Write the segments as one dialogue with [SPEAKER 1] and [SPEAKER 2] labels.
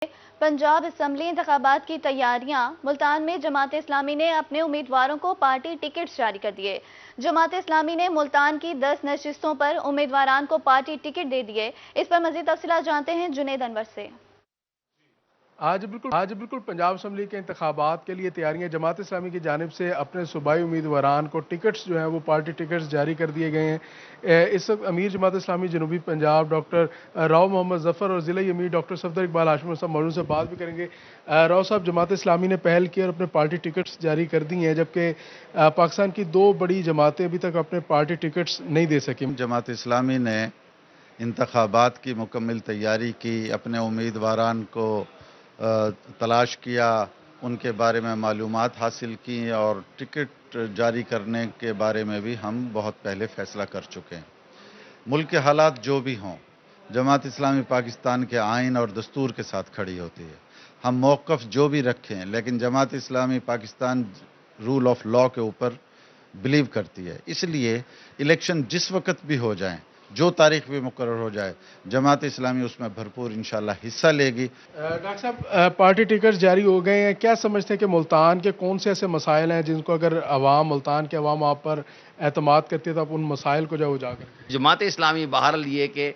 [SPEAKER 1] Punjab assembly इंतखाबात की तैयारियां। मुल्तान में जमात इस्लामी ने अपने उम्मीदवारों को पार्टी टिकट्स जारी कर दिए। जमात इस्लामी ने मुल्तान की 10 नशिस्तों पर उम्मीदवारान को पार्टी टिकट दे दिए। इस पर मजीद तफसीलात जानते हैं जुनेद अनवर से।
[SPEAKER 2] आज बिल्कुल पंजाब असम्बली के इंतखाबात के लिए तैयारियां। जमात इस्लामी की जानिब से अपने सूबाई उम्मीदवारान को टिकट्स जो हैं वो पार्टी टिकट्स जारी कर दिए गए हैं। इस वक्त अमीर जमात इस्लामी जनूबी पंजाब डॉक्टर राव मोहम्मद जफ़र और ज़िला अमीर डॉक्टर सफदर इकबाल हाशमी साहब मौजूद से बात भी करेंगे। राव साहब, जमात इस्लामी ने पहल की और अपने पार्टी टिकट्स जारी कर दी हैं, जबकि पाकिस्तान की दो बड़ी जमातें अभी तक अपने पार्टी टिकट्स नहीं दे सकी।
[SPEAKER 3] जमात इस्लामी ने इंतखाबात की मुकम्मल तैयारी की, अपने उम्मीदवारान को तलाश किया, उनके बारे में मालूमात हासिल की और टिकट जारी करने के बारे में भी हम बहुत पहले फैसला कर चुके हैं। मुल्क के हालात जो भी हों, जमात इस्लामी पाकिस्तान के आइन और दस्तूर के साथ खड़ी होती है। हम मौक़िफ़ जो भी रखें, लेकिन Jamaat Islami Pakistan rule of law के ऊपर बिलीव करती है। इसलिए इलेक्शन जिस वक्त भी हो जाएं, जो तारीख भी मुकर्रर हो जाए, जमात इस्लामी उसमें भरपूर इंशाल्लाह हिस्सा लेगी।
[SPEAKER 2] डॉक्टर साहब, पार्टी टिकट्स जारी हो गए हैं, क्या समझते हैं कि मुल्तान के कौन से ऐसे मसाइल हैं जिनको अगर मुल्तान के अवाम आप पर एतमाद करती है तो आप उन मसाइल को जो उजागर करें?
[SPEAKER 4] जमात इस्लामी बहरहाल ये कि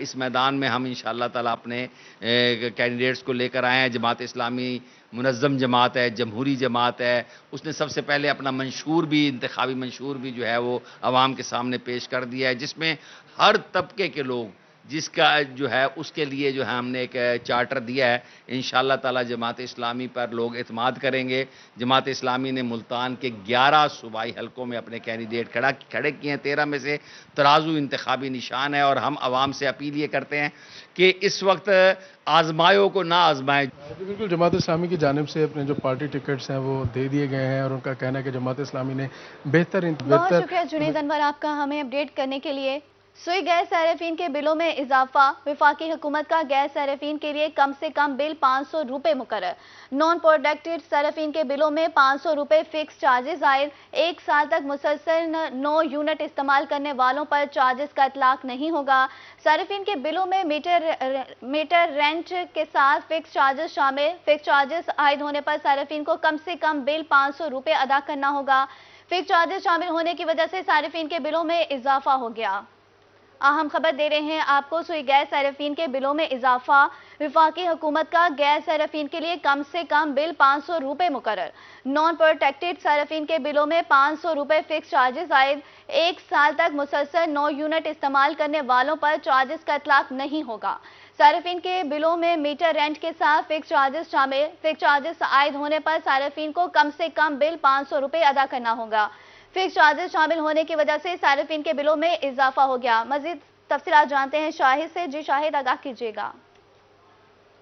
[SPEAKER 4] इस मैदान में हम इंशाअल्लाह ताला अपने कैंडिडेट्स को लेकर आए हैं। जमात इस्लामी मुनज़्ज़म जमात है, जमहूरी जमात है। उसने सबसे पहले अपना मंशूर भी, इंतखाबी मंशूर भी जो है वो आवाम के सामने पेश कर दिया है, जिसमें हर तबके के लोग जिसका जो है उसके लिए जो है हमने एक चार्टर दिया है। इंशाअल्लाह ताला जमात इस्लामी पर लोग एतमाद करेंगे। जमात इस्लामी ने मुल्तान के 11 सूबाई हलकों में अपने कैंडिडेट खड़े किए हैं। 13 में से तराजू इंतखाबी निशान है और हम आवाम से अपील ये करते हैं कि इस वक्त आजमायों को ना आजमाएं।
[SPEAKER 2] बिल्कुल, जमात इस्लामी की जानिब से अपने जो पार्टी टिकट्स हैं वो दे दिए गए हैं और उनका कहना है कि जमात इस्लामी ने
[SPEAKER 1] बहुत शुक्रिया जुनेद अनवर आपका हमें अपडेट करने के लिए। सुई गैस सार्फिन के बिलों में इजाफा। वफाकी हुकूमत का गैस सार्फिन के लिए कम से कम बिल 500 रुपये मुकर्रर। नॉन प्रोडक्टेड सार्फिन के बिलों में 500 रुपये फिक्स चार्जेस आए। एक साल तक मुसलसल 9 यूनिट इस्तेमाल करने वालों पर चार्जेस का इतलाक नहीं होगा। सार्फिन के बिलों में मीटर रेंट के साथ फिक्स चार्जेस शामिल। फिक्स चार्जेस आयद होने पर सार्फिन को कम से कम बिल 500 रुपये अदा करना होगा। फिक्स चार्जेस शामिल होने की वजह से सार्फिन के बिलों में इजाफा हो गया। अहम खबर दे रहे हैं आपको, सुई गैस सार्फिन के बिलों में इजाफा। वफाकी हुकूमत का गैस सार्फिन के लिए कम से कम बिल 500 रुपये मुकर्रर। नॉन प्रोटेक्टेड सार्फिन के बिलों में 500 रुपये फिक्स चार्जेस आयद। एक साल तक मुसलसल 9 यूनिट इस्तेमाल करने वालों पर चार्जेस का इतलाक नहीं होगा। सार्फिन के बिलों में मीटर रेंट के साथ फिक्स चार्जेस शामिल। फिक्स चार्जेस आयद होने पर सार्फिन को कम से कम बिल 500 रुपये अदा करना होगा। फिक्स चार्जेस शामिल होने की वजह से सार्फिन के बिलों में इजाफा हो गया। मजीद तफसीलात जानते हैं शाहिद से। जी शाहिद, आगाह कीजिएगा।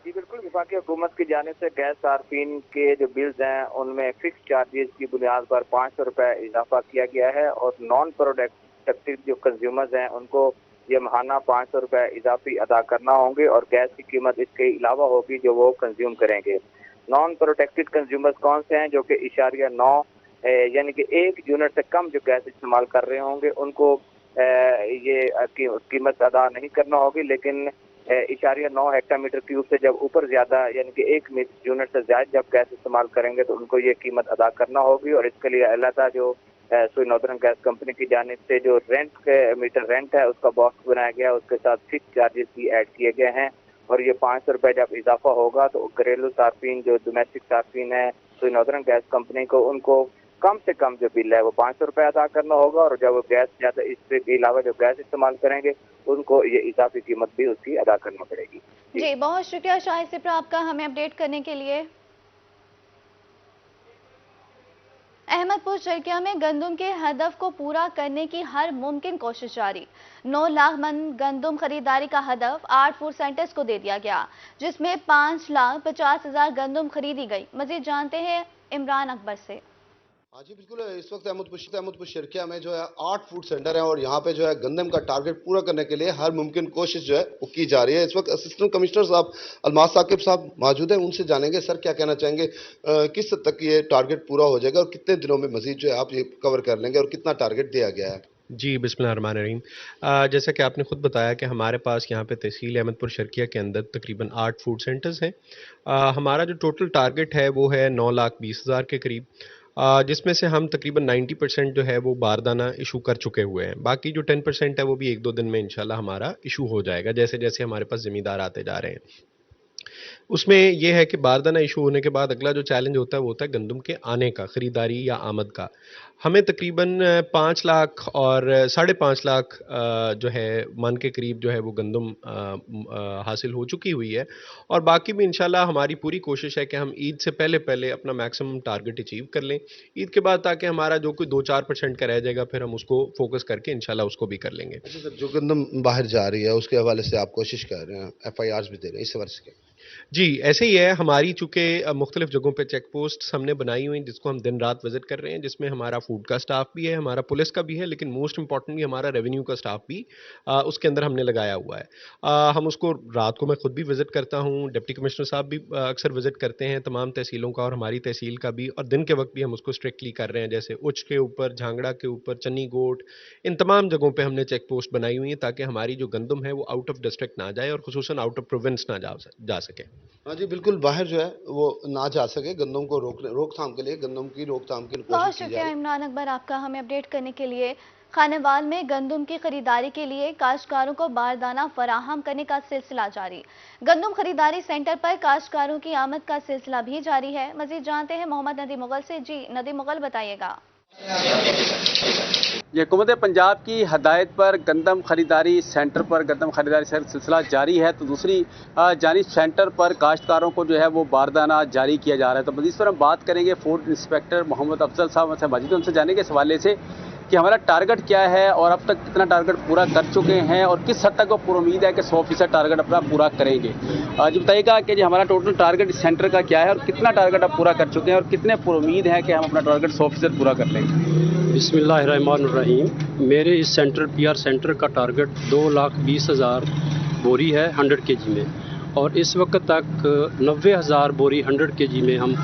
[SPEAKER 5] जी बिल्कुल, वफाकी हुकूमत की जानिब से गैस सार्फिन के जो बिल्स हैं उनमें फिक्स चार्जेस की बुनियाद पर 500 रुपये इजाफा किया गया है और नॉन प्रोडक्टिव जो कंज्यूमर्स हैं उनको ये माहाना 500 रुपये इजाफी अदा करना होंगे और गैस की कीमत इसके अलावा होगी जो वो कंज्यूम करेंगे। नॉन प्रोटेक्टेड कंज्यूमर्स कौन से हैं? जो कि #9 यानी कि 1 यूनिट से कम जो गैस इस्तेमाल कर रहे होंगे उनको ये कीमत अदा नहीं करना होगी, लेकिन #9 हेक्टामीटर क्यूब से जब ऊपर ज्यादा यानी कि 1 यूनिट से ज्यादा जब गैस इस्तेमाल करेंगे तो उनको ये कीमत अदा करना होगी। और इसके लिए अलहदा जो सुई नॉर्दर्न गैस कंपनी की जानिब से जो मीटर रेंट है उसका बॉक्स बनाया गया है, उसके साथ फिक्स चार्जेस भी ऐड किए गए हैं और ये 500 रुपये जब इजाफा होगा तो घरेलू सार्फिन जो डोमेस्टिक सार्फिन है सुई नॉर्दर्न गैस कंपनी को उनको कम से कम जो बिल है वो 500 रुपये अदा करना होगा और जब वो गैस ज्यादा इसके अलावा जो गैस इस्तेमाल करेंगे उनको ये इजाफी कीमत भी उसकी अदा करना पड़ेगी।
[SPEAKER 1] जी बहुत शुक्रिया शाहिद सिप्रा आपका हमें अपडेट करने के लिए। अहमदपुर चरकिया में गंदम के हदफ को पूरा करने की हर मुमकिन कोशिश जारी। 9 लाख मन गंदम खरीदारी का हदफ 8 फूड सेंटर्स को दे दिया गया, जिसमें 5,50,000 गंदम खरीदी गई। मजीद जानते हैं इमरान अकबर से।
[SPEAKER 6] हाँ जी बिल्कुल, इस वक्त अहमदपुर शर्किया में जो है 8 फूड सेंटर है और यहाँ पे जो है गंदम का टारगेट पूरा करने के लिए हर मुमकिन कोशिश जो है वो की जा रही है। इस वक्त असिस्टेंट कमिश्नर साहब अलमास साकिब साहब मौजूद हैं, उनसे जानेंगे सर क्या कहना चाहेंगे, किस हद तक ये टारगेट पूरा हो जाएगा और कितने दिनों में मजीद जो है आप ये कवर कर लेंगे और कितना टारगेट दिया गया है?
[SPEAKER 7] جی बिस्मिल्लाहिर्रहमानिर्रहीम। जैसा कि आपने ख़ुद बताया कि हमारे पास यहाँ पे तहसील अहमदपुर शर्किया के अंदर तकरीबन 8 फूड सेंटर्स हैं। हमारा जो टोटल टारगेट है वो है 9,20,000 के करीब, जिसमें से हम तकरीबन 90% जो है वो बारदाना इशू कर चुके हुए हैं। बाकी जो 10% है वो भी 1-2 दिन में इंशाल्लाह हमारा इशू हो जाएगा, जैसे जैसे हमारे पास ज़मींदार आते जा रहे हैं। उसमें यह है कि बारदाना इशू होने के बाद अगला जो चैलेंज होता है वो होता है गंदम के आने का, ख़रीदारी या आमद का। हमें तकरीबन 5 लाख और 5.5 लाख जो है मन के करीब जो है वो गंदम हासिल हो चुकी हुई है, और बाकी भी इंशाल्लाह हमारी पूरी कोशिश है कि हम ईद से पहले पहले अपना मैक्सिमम टारगेट अचीव कर लें ईद के बाद, ताकि हमारा जो कोई 2-4% का रह जाएगा फिर हम उसको फोकस करके इंशाल्लाह उसको भी कर लेंगे।
[SPEAKER 6] अच्छा सर, जो गंदम बाहर जा रही है उसके हवाले से आप कोशिश कर रहे हैं, FIRs भी दे रहे हैं, इस वर्ष के?
[SPEAKER 7] जी ऐसे ही है। हमारी चूँकि मुख्तलिफ जगहों पे चेक पोस्ट हमने बनाई हुई जिसको हम दिन रात विजिट कर रहे हैं, जिसमें हमारा फूड का स्टाफ भी है, हमारा पुलिस का भी है, लेकिन मोस्ट इंपॉर्टेंटली हमारा रेवेन्यू का स्टाफ भी उसके अंदर हमने लगाया हुआ है। हम उसको रात को मैं खुद भी विजिट करता हूँ, डिप्टी कमिश्नर साहब भी अक्सर विजिट करते हैं तमाम तहसीलों का और हमारी तहसील का भी, और दिन के वक्त भी हम उसको स्ट्रिक्टली कर रहे हैं, जैसे उच्च के ऊपर, झांगड़ा के ऊपर, चन्नी गोट, इन तमाम जगहों पर हमने चेक पोस्ट बनाई हुई है ताकि हमारी जो गंदम है वो आउट ऑफ डिस्ट्रिक्ट ना जाए और खुसूसन आउट ऑफ प्रोविंस ना जा सके।
[SPEAKER 6] हाँ जी बिल्कुल, बाहर जो है वो ना जा सके, गंदम को रोकथाम के लिए, गंदम की रोकथाम की
[SPEAKER 1] बहुत
[SPEAKER 6] कोशिश की जा
[SPEAKER 1] शुक्रिया
[SPEAKER 6] रही है।
[SPEAKER 1] इमरान अकबर आपका हमें अपडेट करने के लिए। खानेवाल में गंदम की खरीदारी के लिए काश्तकारों को बारदाना फराहम करने का सिलसिला जारी। गंदम खरीदारी सेंटर पर काश्तकारों की आमद का सिलसिला भी जारी है। मजीद जानते हैं मोहम्मद नदीम मुगल से। जी नदीम मुगल, बताइएगा।
[SPEAKER 8] ये हुकूमत पंजाब की हदायत पर गंदम खरीदारी सेंटर पर गंदम खरीदारी सिलसिला जारी है, तो दूसरी जानिब सेंटर पर काश्तकारों को जो है वो बारदाना जारी किया जा रहा है। तो मज़ीद पर हम बात करेंगे फूड इंस्पेक्टर मोहम्मद अफजल साहब से मजीद उनसे जानेंगे इस हवाले से कि हमारा टारगेट क्या है और अब तक कितना टारगेट पूरा कर चुके हैं और किस हद तक वो पूरी उम्मीद है कि 100% टारगेट अपना पूरा करेंगे। जी बताइएगा कि हमारा टोटल टारगेट सेंटर का क्या है और कितना टारगेट आप पूरा कर चुके हैं और कितने पूरी उम्मीद है कि हम अपना टारगेट 100% पूरा कर लेंगे।
[SPEAKER 9] बिस्मिल्लाहिर्रहमानिर्रहीम। मेरे इस सेंटर PR सेंटर का टारगेट 2,20,000 बोरी है 100 kg में, और इस वक्त तक 90,000 बोरी 100 kg में हम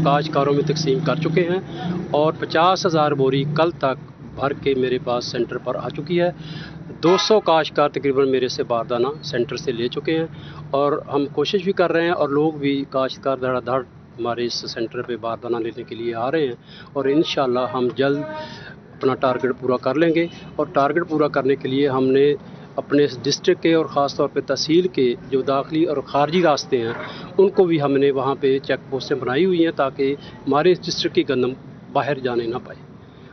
[SPEAKER 9] काश्तकारों में तकसीम कर चुके हैं और 50,000 बोरी कल तक भर के मेरे पास सेंटर पर आ चुकी है। 200 काश्तकार तकरीबन मेरे से बारदाना सेंटर से ले चुके हैं और हम कोशिश भी कर रहे हैं और लोग भी काश्तकार धड़ाधड़ हमारे इस सेंटर पे बारदाना लेने के लिए आ रहे हैं और इंशाल्लाह हम जल्द अपना टारगेट पूरा कर लेंगे। और टारगेट पूरा करने के लिए हमने अपने डिस्ट्रिक्ट के और ख़ास तौर पे तहसील के जो दाखिली और ख़ारजी रास्ते हैं उनको भी हमने वहाँ पे चेक पोस्टें बनाई हुई हैं ताकि हमारे इस डिस्ट्रिक्ट की गंदम बाहर जाने ना पाए,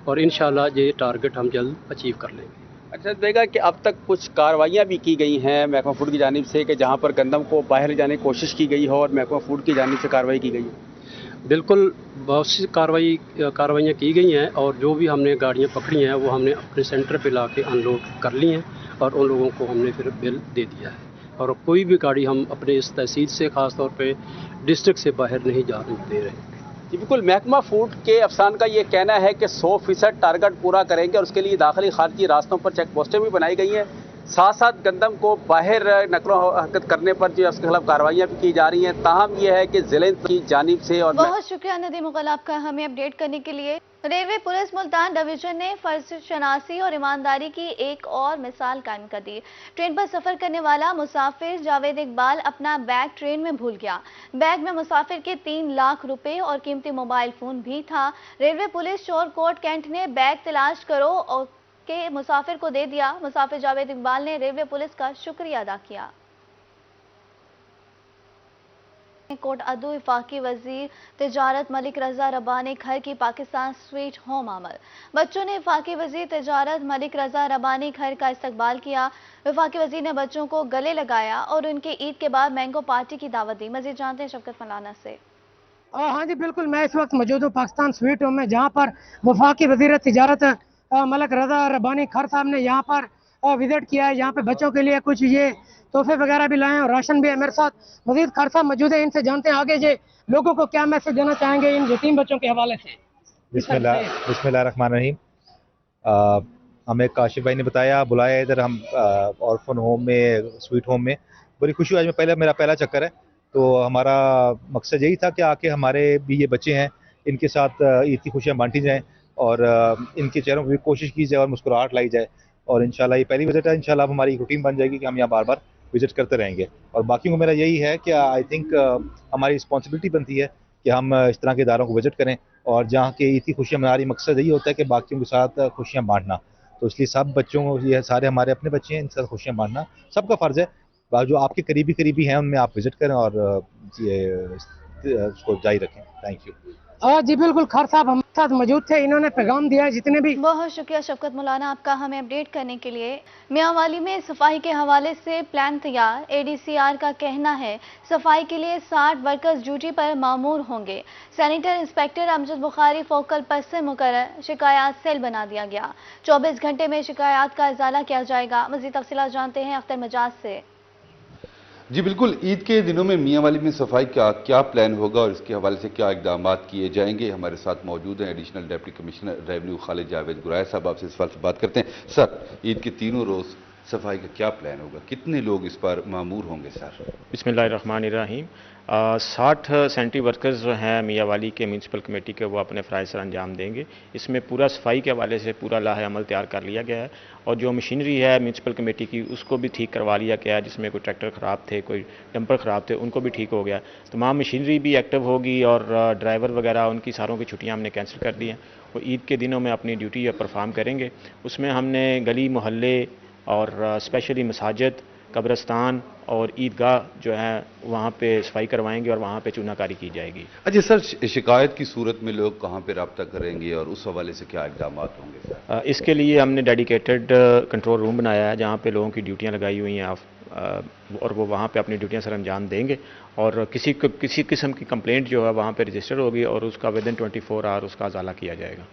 [SPEAKER 9] और इंशाल्लाह ये टारगेट हम जल्द अचीव कर लेंगे।
[SPEAKER 8] अच्छा देगा कि अब तक कुछ कार्रवाइयाँ भी की गई हैं महकमा फूड की जानिब से कि जहाँ पर गंदम को बाहर जाने की कोशिश की गई हो और महकमा फूड की जानिब से कार्रवाई की गई है?
[SPEAKER 9] बिल्कुल, बहुत सी कार्रवाइयाँ की गई हैं और जो भी हमने गाड़ियाँ पकड़ी हैं वो हमने अपने सेंटर पे ला के अनलोड कर ली हैं और उन लोगों को हमने फिर बिल दे दिया है, और कोई भी गाड़ी हम अपने इस तहसील से ख़ास तौर पे डिस्ट्रिक्ट से बाहर नहीं जाने दे रहे।
[SPEAKER 8] जी बिल्कुल, महकमा फूड के अफसरान का ये कहना है कि 100% टारगेट पूरा करेंगे और उसके लिए दाखिली खारजी रास्तों पर चेक पोस्टें भी बनाई गई हैं, साथ साथ गंदम को बाहर नकलो हरकत करने पर जो उसके खिलाफ कार्रवाइयाँ भी की जा रही हैं। ताहम यह है कि ज़िले की जानिब से और
[SPEAKER 1] बहुत शुक्रिया नदीम मुगल आपका हमें अपडेट करने के लिए। रेलवे पुलिस मुल्तान डिवीजन ने फर्ज शनासी और ईमानदारी की एक और मिसाल कायम कर दी। ट्रेन पर सफर करने वाला मुसाफिर जावेद इकबाल अपना बैग ट्रेन में भूल गया। बैग में मुसाफिर के 3 लाख रुपए और कीमती मोबाइल फोन भी था। रेलवे पुलिस शोरकोट कैंट ने बैग तलाश करो और के मुसाफिर को दे दिया। मुसाफिर जावेद इकबाल ने रेलवे पुलिस का शुक्रिया अदा किया। कोट अदू वफाकी वजीर तिजारत मलिक रजा रबानी घर की पाकिस्तान स्वीट होम अमल। बच्चों ने वफाकी वजीर तिजारत मलिक रजा रबानी घर का इस्तकबाल किया। वफाकी वजीर ने बच्चों को गले लगाया और उनके ईद के बाद मैंगो पार्टी की दावत दी। मजीद जानते हैं शफकत मलाना से।
[SPEAKER 10] हाँ जी बिल्कुल, मैं इस वक्त मौजूद हूँ पाकिस्तान स्वीट होम में, जहाँ पर वफाकी वजीर तिजारत मलिक रजा रबानी खर साहब ने यहाँ पर विजिट किया है। यहाँ पे बच्चों के लिए कुछ ये तोहफे वगैरह भी लाए हैं और राशन भी है। मेरे साथ मजीद खर साहब मौजूद है, इनसे जानते हैं आगे ये लोगों को क्या मैसेज देना चाहेंगे इन यतीम बच्चों के हवाले से।
[SPEAKER 11] बिस्मिल्लाहिर्रहमानिर्रहीम। हमें काशिफ भाई ने बताया, बुलाया इधर हम ऑर्फन होम में, स्वीट होम में। बड़ी खुशी हुई, आज मेरा पहला चक्कर है, तो हमारा मकसद यही था कि आके हमारे भी ये बच्चे हैं इनके साथ ईद की खुशियाँ बांटी जाएँ। اور ان کے چہروں پہ بھی کوشش کی جائے اور مسکراہٹ لائی جائے. اور انشاءاللہ یہ پہلی وزٹ ہے, انشاءاللہ اب ہماری روٹین بن جائے گی کہ ہم یہاں بار بار وزٹ کرتے رہیں گے. اور باقیوں کو میرا یہی ہے کہ آئی تھنک ہماری رسپانسبلٹی بنتی ہے کہ ہم اس طرح کے اداروں کو وزٹ کریں, اور جہاں کی عید کی خوشیاں مناری مقصد یہی ہوتا ہے کہ باقیوں کے ساتھ خوشیاں بانٹنا. تو اس لیے سب بچوں کو, یہ سارے ہمارے اپنے بچے ہیں, ان کے ساتھ خوشیاں بانٹنا سب کا فرض ہے. جو آپ کے قریبی ہیں ان میں آپ وزٹ کریں اور یہ اس کو جاری رکھیں. Thank you.
[SPEAKER 10] جی بالکل, خیر صاحب ہمارے ساتھ موجود تھے, انہوں نے پیغام دیا ہے جتنے بھی.
[SPEAKER 1] بہت شکریہ شفقت مولانا آپ کا ہمیں اپڈیٹ کرنے کے لیے. میاں والی میں صفائی کے حوالے سے پلان تیار. ADCR کا کہنا ہے صفائی کے لیے 60 ورکرز ڈیوٹی پر مامور ہوں گے. سینیٹر انسپیکٹر امجد بخاری فوکل پرسن مقرر. شکایات سیل بنا دیا گیا. 24 گھنٹے میں شکایات کا ازالہ کیا جائے گا. مزید تفصیلات جانتے ہیں اختر مجاز سے.
[SPEAKER 12] جی بالکل, عید کے دنوں میں میاں والی میں صفائی کا کیا پلان ہوگا اور اس کے حوالے سے کیا اقدامات کیے جائیں گے, ہمارے ساتھ موجود ہیں ایڈیشنل ڈپٹی کمشنر ریونیو خالد جاوید گرائے صاحب. آپ سے اس سوال سے بات کرتے ہیں. سر, عید کے تینوں روز صفائی کا کیا پلان ہوگا, کتنے لوگ اس پر مامور ہوں گے سر؟
[SPEAKER 13] بسم اللہ الرحمن الرحیم. 60 سینٹری ورکرز جو ہیں میاں والی کے میونسپل کمیٹی کے, وہ اپنے فرائض سر انجام دیں گے. اس میں پورا صفائی کے حوالے سے پورا لاہ عمل تیار کر لیا گیا ہے, اور جو مشینری ہے میونسپل کمیٹی کی اس کو بھی ٹھیک کروا لیا گیا ہے. جس میں کوئی ٹریکٹر خراب تھے, کوئی ڈمپر خراب تھے, ان کو بھی ٹھیک ہو گیا. تمام مشینری بھی ایکٹیو ہوگی, اور ڈرائیور وغیرہ ان کی ساروں کی چھٹیاں ہم نے کینسل کر دی ہیں. وہ عید کے دنوں میں اپنی ڈیوٹی پرفارم کریں گے. اس میں ہم نے گلی محلے اور اسپیشلی مساجد, قبرستان اور عیدگاہ جو ہے وہاں پہ صفائی کروائیں گے, اور وہاں پہ چونا کاری کی جائے گی.
[SPEAKER 12] اچھا سر, شکایت کی صورت میں لوگ کہاں پہ رابطہ کریں گے اور اس حوالے سے کیا اقدامات ہوں گے سر؟
[SPEAKER 13] اس کے لیے ہم نے ڈیڈیکیٹڈ کنٹرول روم بنایا ہے جہاں پہ لوگوں کی ڈیوٹیاں لگائی ہوئی ہیں, اور وہ وہاں پہ اپنی ڈیوٹیاں سر انجام دیں گے. اور کسی قسم کی کمپلینٹ جو ہے وہاں پہ رجسٹر ہوگی, اور اس کا ودن 24 آور اس کا ازالہ کیا جائے گا.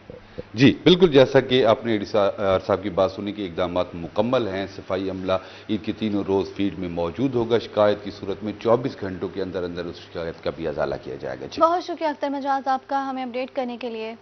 [SPEAKER 12] جی بالکل, جیسا کہ آپ نے صاحب کی بات سنی کہ اقدامات مکمل ہیں. صفائی عملہ عید کے تینوں روز فیلڈ میں موجود ہوگا. شکایت کی صورت میں 24 گھنٹوں کے اندر اس شکایت کا بھی ازالہ کیا جائے گا.
[SPEAKER 1] بہت شکریہ اختر مجاز آپ کا ہمیں اپڈیٹ کرنے کے لیے.